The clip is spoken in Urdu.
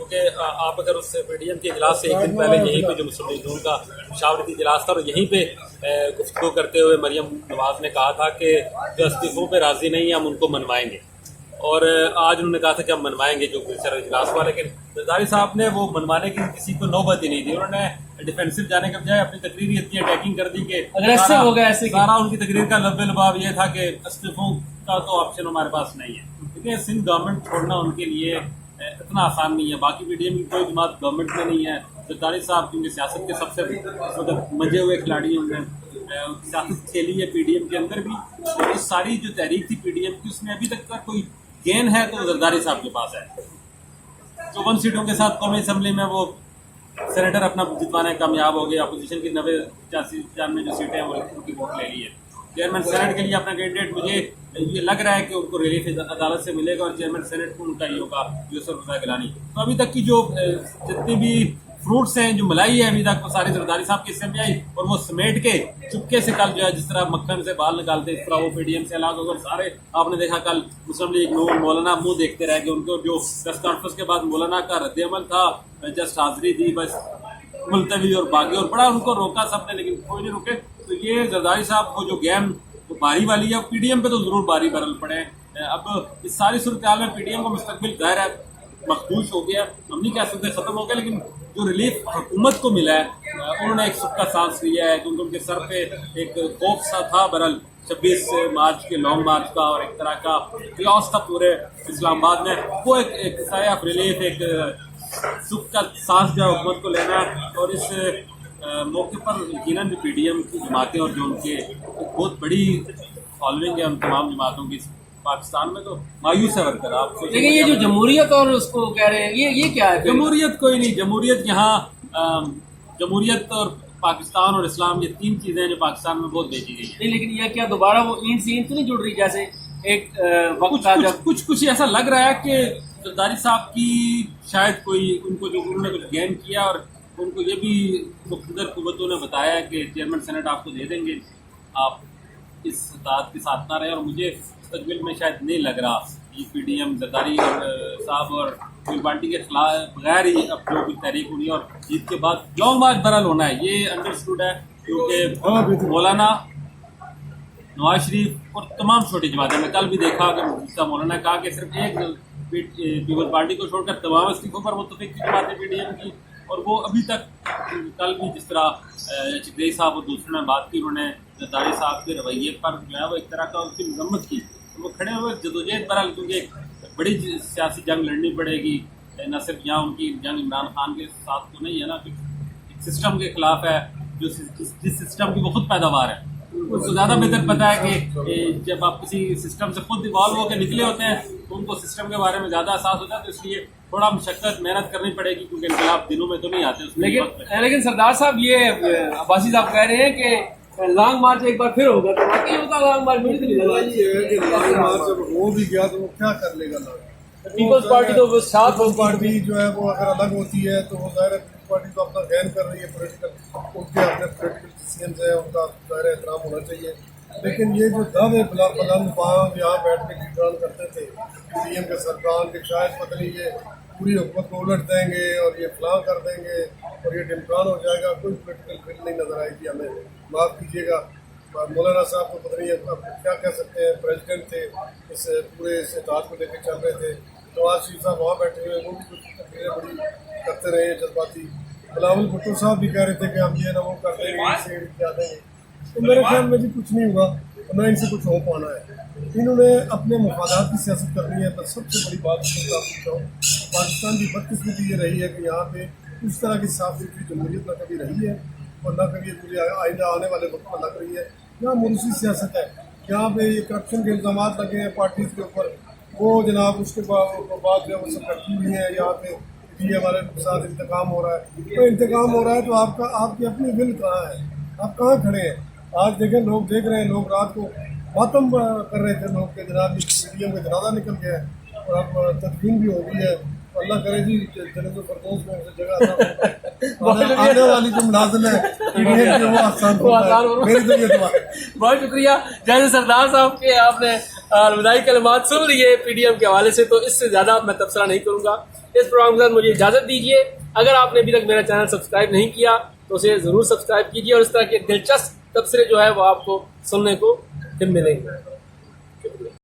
کیونکہ آپ اگر اس پی ڈی ایم کے اجلاس سے ایک دن پہلے یہیں پہ جو مسلم لیگ نون کا مشاورتی اجلاس تھا اور یہیں پہ گفتگو کرتے ہوئے مریم نواز نے کہا تھا کہ جو استعفوں پہ راضی نہیں ہیں ہم ان کو منوائیں گے، اور آج انہوں نے کہا تھا کہ ہم منوائیں گے جو سر اجلاس ہوا، لیکن زرداری صاحب نے وہ منوانے کی کسی کو نوبت ہی نہیں دی. انہوں نے ڈیفینسو جانے کے بجائے اپنی تقریر ہی اتنی اٹیکنگ کر دی کہ سارا ان کی تقریر کا لب لباب یہ تھا کہ استعفوں کا تو آپشن ہمارے پاس نہیں ہے. کیونکہ سندھ گورنمنٹ چھوڑنا ان کے لیے اتنا آسان نہیں ہے. باقی پی ڈی ایم کی کوئی جماعت گورنمنٹ میں نہیں ہے. زرداری صاحب کیونکہ سیاست کے سب سے منجے ہوئے کھلاڑی ہیں، انہوں نے سیاست کھیلی ہے پی ڈی ایم کے اندر بھی. اور اس ساری جو تحریک تھی پی ڈی ایم کی اس میں ابھی تک کا کوئی گین ہے تو زرداری صاحب کے پاس ہے. 54 سیٹوں کے ساتھ قومی اسمبلی میں وہ سینیٹر اپنا جتوانے کامیاب ہو گئے. اپوزیشن کی 90-95 جو سیٹیں ہیں وہ ان کی ووٹ لے لی ہے. چیئرمین سینٹ کے لیے اپنا کینڈیڈیٹ مجھے یہ لگ رہا ہے کہ ان کو ریلیف عدالت سے ملے گا، اور چیئرمین سینٹ کو ان کا یہ ہوگا یوسف رضا گیلانی. تو ابھی تک کی جو جتنی بھی فروٹس ہیں، جو ملائی ہے ابھی تک، وہ ساری زرداری صاحب کے حصے میں آئی، اور وہ سمیٹ کے چپکے سے کل جو ہے جس طرح مکھن سے بال نکالتے اس طرح وہ پی ڈی ایم سے الگ ہو گئے. سارے آپ نے دیکھا کل مسلم لیگ نون مولانا منہ دیکھتے رہ گئے. ان کو جو پریس کانفرنس کے بعد مولانا کا رد عمل تھا، جسٹ حاضری تھی بس ملتوی اور باغی، اور بڑا ان کو روکا سب نے لیکن کوئی نہیں روکے. تو یہ زرداری صاحب کو جو گیم باری والی ہے پی ڈی ایم پہ تو ضرور باری برل پڑے. اب اس ساری صورتحال میں پی ڈی ایم کا مستقبل ظاہر ہے مخدوش ہو گیا، ہم نہیں کہہ سکتے ختم ہو گیا، لیکن جو ریلیف حکومت کو ملا ہے انہوں نے ایک سکھ کا سانس لیا ہے. کیونکہ ان کے سر پہ ایک خوف سا تھا برل 26 مارچ کے لانگ مارچ کا، اور ایک طرح کا کیوس تھا پورے اسلام آباد میں. وہ ایک سایہ آف ریلیف، ایک سکھ کا سانس جو حکومت کو لینا. اور اس موقع پر یقیناً بھی پی ڈی ایم کی جماعتیں اور جو ان کے بہت بڑی فالوئنگ ہے ان تمام جماعتوں کی پاکستان میں، تو مایوس ہے ورکر. آپ کو لیکن یہ جو جمہوریت اور اس کو کہہ رہے ہیں یہ کیا ہے؟ جمہوریت کوئی نہیں. جمہوریت یہاں جمہوریت اور پاکستان اور اسلام یہ تین چیزیں ہیں جو پاکستان میں بہت بیچی گئی ہیں. نہیں، لیکن یہ کیا دوبارہ وہ اینٹ سے اینٹ تو نہیں جڑ رہی؟ جیسے ایک وقت تھا جب کچھ ایسا لگ رہا ہے کہ زرداری صاحب کی شاید کوئی ان کو جو انہوں نے کچھ گین کیا، اور ان کو یہ بھی مقتدر قوتوں نے بتایا ہے کہ چیئرمین سینٹ آپ کو دے دیں گے، آپ اس اطاعت کے ساتھ نہ رہیں. اور مجھے مستقبل میں شاید نہیں لگ رہا یہ پی ڈی ایم زرداری صاحب اور کوئی پارٹی کے خلاف بغیر ہی اب جو بھی تحریک ہونی ہے اور جیت کے بعد لانگ مارچ برل ہونا ہے، یہ انڈرسٹوڈ ہے. کیونکہ مولانا نواز شریف اور تمام چھوٹی جماعتیں، میں کل بھی دیکھا کہ مولانا نے کہا کہ صرف ایک پیپلز پارٹی کو چھوڑ کر تمام استعفوں پر متفق کی جماعتیں پی ڈی ایم کی. اور وہ ابھی تک کل بھی جس طرح چکری صاحب اور دوسروں نے بات کی، انہوں نے زرداری صاحب کے رویے پر جو ہے وہ ایک طرح کا ان کی مذمت کی. وہ کھڑے ہوئے جدوجہد برحال، کیونکہ ایک بڑی سیاسی جنگ لڑنی پڑے گی. نہ صرف یہاں ان کی جنگ عمران خان کے ساتھ تو نہیں ہے نا، ایک سسٹم کے خلاف ہے جو جس سسٹم کی وہ خود پیداوار ہے. اس کو زیادہ بہتر پتا ہے کہ جب آپ کسی سسٹم سے خود ایوالو ہو کے نکلے ہوتے ہیں تو ان کو سسٹم کے بارے میں زیادہ احساس ہوتا ہے. تو اس لیے تھوڑا مشقت محنت کرنی پڑے گی، کیونکہ انقلاب دنوں میں تو نہیں آتے. لیکن سردار صاحب یہ عباسی صاحب کہہ رہے ہیں کہ لانگ مارچ ایک بار پھر ہوگا، تو واقعی ہوگا لانگ مارچ؟ لانگ مارچ جب ہو بھی گیا تو وہ کیا کر لے گا؟ پیپلز پارٹی تو ساتھ پارٹی جو ہے وہ اگر الگ ہوتی ہے تو وہ ظاہر ہے پیپلز پارٹی تو اپنا گین کر رہی ہے پولیٹیکل، ان کے اپنے پولیٹیکل ڈیسیژنز ہیں، ان کا ظاہر احترام ہونا چاہیے. لیکن یہ جو دعوے بلند باغ یہاں بیٹھ کے لیڈران کرتے تھے پی ڈی ایم کے سرکار کے، شاید پتہ نہیں یہ پوری حکومت کو الٹ دیں گے اور یہ فلاں کر دیں گے اور یہ ڈمکان ہو جائے گا، کوئی پولیٹیکل فیل نہیں نظر آئے گی ہمیں. معاف کیجیے گا، مولانا صاحب کو پتہ نہیں ہے کیا کہہ سکتے ہیں، پریزیڈنٹ تھے، اس پورے اس اطاعت کو لے کے چل رہے تھے. نواز شریف صاحب وہاں بیٹھے ہوئے، وہ بھی کچھ تقریریں بڑی کرتے رہے ہیں جذباتی. بلاول بھٹو صاحب بھی کہہ رہے تھے کہ ہم یہ نہ وہ کر دیں گے، اس سے کیا دیں گے. تو میرے خیال میں بھی کچھ نہیں ہوا، نہ ان سے کچھ ہو پانا ہے. انہوں نے اپنے مفادات کی سیاست کرنی ہے. بس سب سے بڑی بات پوچھتا ہوں، پاکستان کی بدقسمتی یہ رہی ہے کہ یہاں پہ اس طرح کی صاف ستھری جمہوریت نہ کبھی رہی ہے اور نہ کبھی مجھے آئندہ آنے والے وقت میں لگ رہی ہے. یہاں موروثی سیاست ہے، یہاں پہ یہ کرپشن کے الزامات لگے ہیں پارٹیز کے اوپر، وہ جناب اس کے بعد جو ہے وہ سب رکھی ہوئی ہیں. یہاں پہ یہ ہمارے ساتھ انتقام ہو رہا ہے، تو انتقام ہو رہا ہے تو آپ کی اپنی ول کہاں ہے؟ آپ کہاں کھڑے ہیں؟ آج دیکھیں لوگ دیکھ رہے ہیں، لوگ رات کو ماتم کر رہے تھے لوگ کے جناب پی ڈی ایم کا جنازہ نکل گیا ہے اور اب تدفین بھی ہو گئی ہے. اللہ کرے جی جنت الفردوس میں اسے جگہ آنے والی جو ملازم ہے پی ڈی ایم کے وہ آسان ہو. میری تو یہ دعا ہے. بہت شکریہ. جیسے سردار صاحب کے آپ نے الوداعی کلمات سن لیے پی ڈی ایم کے حوالے سے، تو اس سے زیادہ میں تبصرہ نہیں کروں گا. اس پروگرام کے ساتھ مجھے اجازت دیجیے. اگر آپ نے ابھی تک میرا چینل سبسکرائب نہیں کیا تو اسے ضرور سبسکرائب کیجیے اور اس طرح کے دلچسپ تبصرے جو ہے وہ آپ کو سننے کو پھر ملیں گے.